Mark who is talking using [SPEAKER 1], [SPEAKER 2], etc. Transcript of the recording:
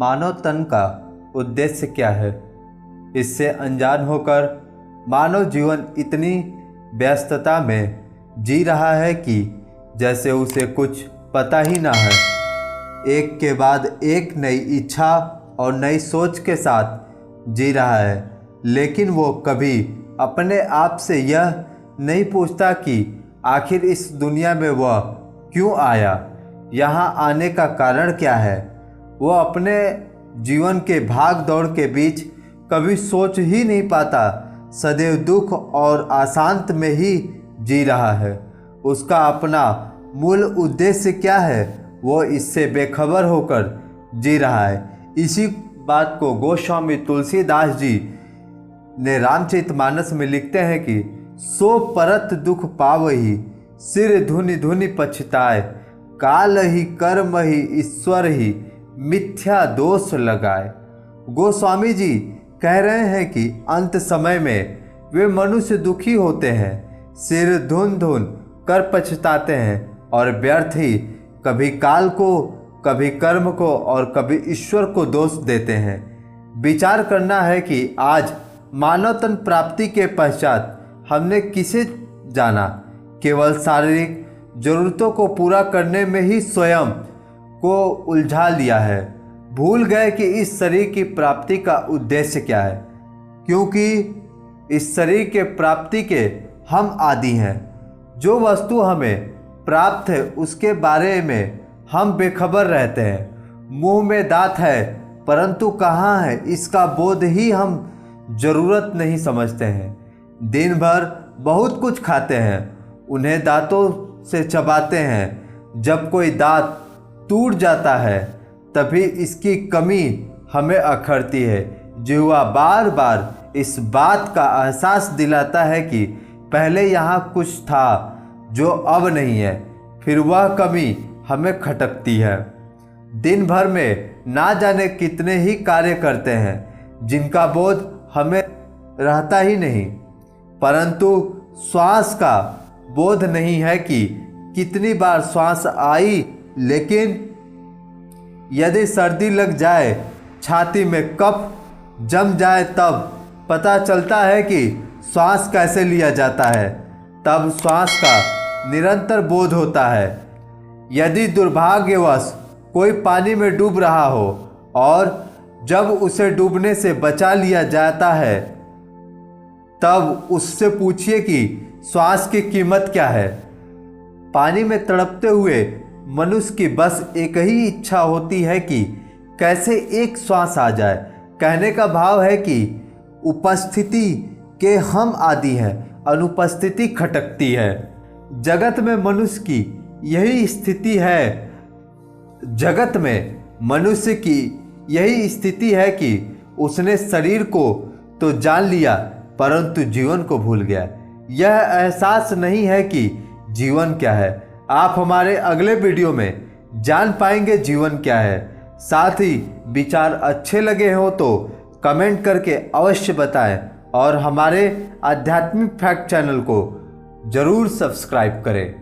[SPEAKER 1] मानव तन का उद्देश्य क्या है। इससे अनजान होकर मानव जीवन इतनी व्यस्तता में जी रहा है कि जैसे उसे कुछ पता ही ना है। एक के बाद एक नई इच्छा और नई सोच के साथ जी रहा है, लेकिन वो कभी अपने आप से यह नहीं पूछता कि आखिर इस दुनिया में वह क्यों आया, यहाँ आने का कारण क्या है। वो अपने जीवन के भाग दौड़ के बीच कभी सोच ही नहीं पाता, सदैव दुख और अशांत में ही जी रहा है। उसका अपना मूल उद्देश्य क्या है, वो इससे बेखबर होकर जी रहा है। इसी बात को गोस्वामी तुलसीदास जी ने रामचरितमानस में लिखते हैं कि सो परत दुख पावही, सिर धुनि धुनि पछताए, काल ही कर्म ही ईश्वर ही मिथ्या दोष लगाए। गोस्वामी जी कह रहे हैं कि अंत समय में वे मनुष्य दुखी होते हैं, सिर धुन धुन कर पछताते हैं और व्यर्थ ही कभी काल को, कभी कर्म को और कभी ईश्वर को दोष देते हैं। विचार करना है कि आज मानव तन प्राप्ति के पश्चात हमने किसे जाना, केवल शारीरिक जरूरतों को पूरा करने में ही स्वयं को उलझा लिया है। भूल गए कि इस शरीर की प्राप्ति का उद्देश्य क्या है, क्योंकि इस शरीर के प्राप्ति के हम आदी हैं। जो वस्तु हमें प्राप्त है उसके बारे में हम बेखबर रहते हैं। मुंह में दांत है परंतु कहाँ है इसका बोध ही हम जरूरत नहीं समझते हैं। दिन भर बहुत कुछ खाते हैं, उन्हें दांतों से चबाते हैं। जब कोई दांत टूट जाता है तभी इसकी कमी हमें अखरती है। जिह्वा बार बार इस बात का एहसास दिलाता है कि पहले यहाँ कुछ था जो अब नहीं है, फिर वह कमी हमें खटकती है। दिन भर में ना जाने कितने ही कार्य करते हैं जिनका बोध हमें रहता ही नहीं, परंतु श्वास का बोध नहीं है कि कितनी बार श्वास आई। लेकिन यदि सर्दी लग जाए, छाती में कफ जम जाए, तब पता चलता है कि श्वास कैसे लिया जाता है। तब श्वास का निरंतर बोध होता है। यदि दुर्भाग्यवश कोई पानी में डूब रहा हो और जब उसे डूबने से बचा लिया जाता है, तब उससे पूछिए कि श्वास की कीमत क्या है। पानी में तड़पते हुए मनुष्य की बस एक ही इच्छा होती है कि कैसे एक श्वास आ जाए। कहने का भाव है कि उपस्थिति के हम आदी हैं, अनुपस्थिति खटकती है। जगत में मनुष्य की यही स्थिति है। जगत में मनुष्य की यही स्थिति है कि उसने शरीर को तो जान लिया परंतु जीवन को भूल गया। यह एहसास नहीं है कि जीवन क्या है। आप हमारे अगले वीडियो में जान पाएंगे जीवन क्या है। साथ ही विचार अच्छे लगे हो तो कमेंट करके अवश्य बताएं और हमारे आध्यात्मिक फैक्ट चैनल को जरूर सब्सक्राइब करें।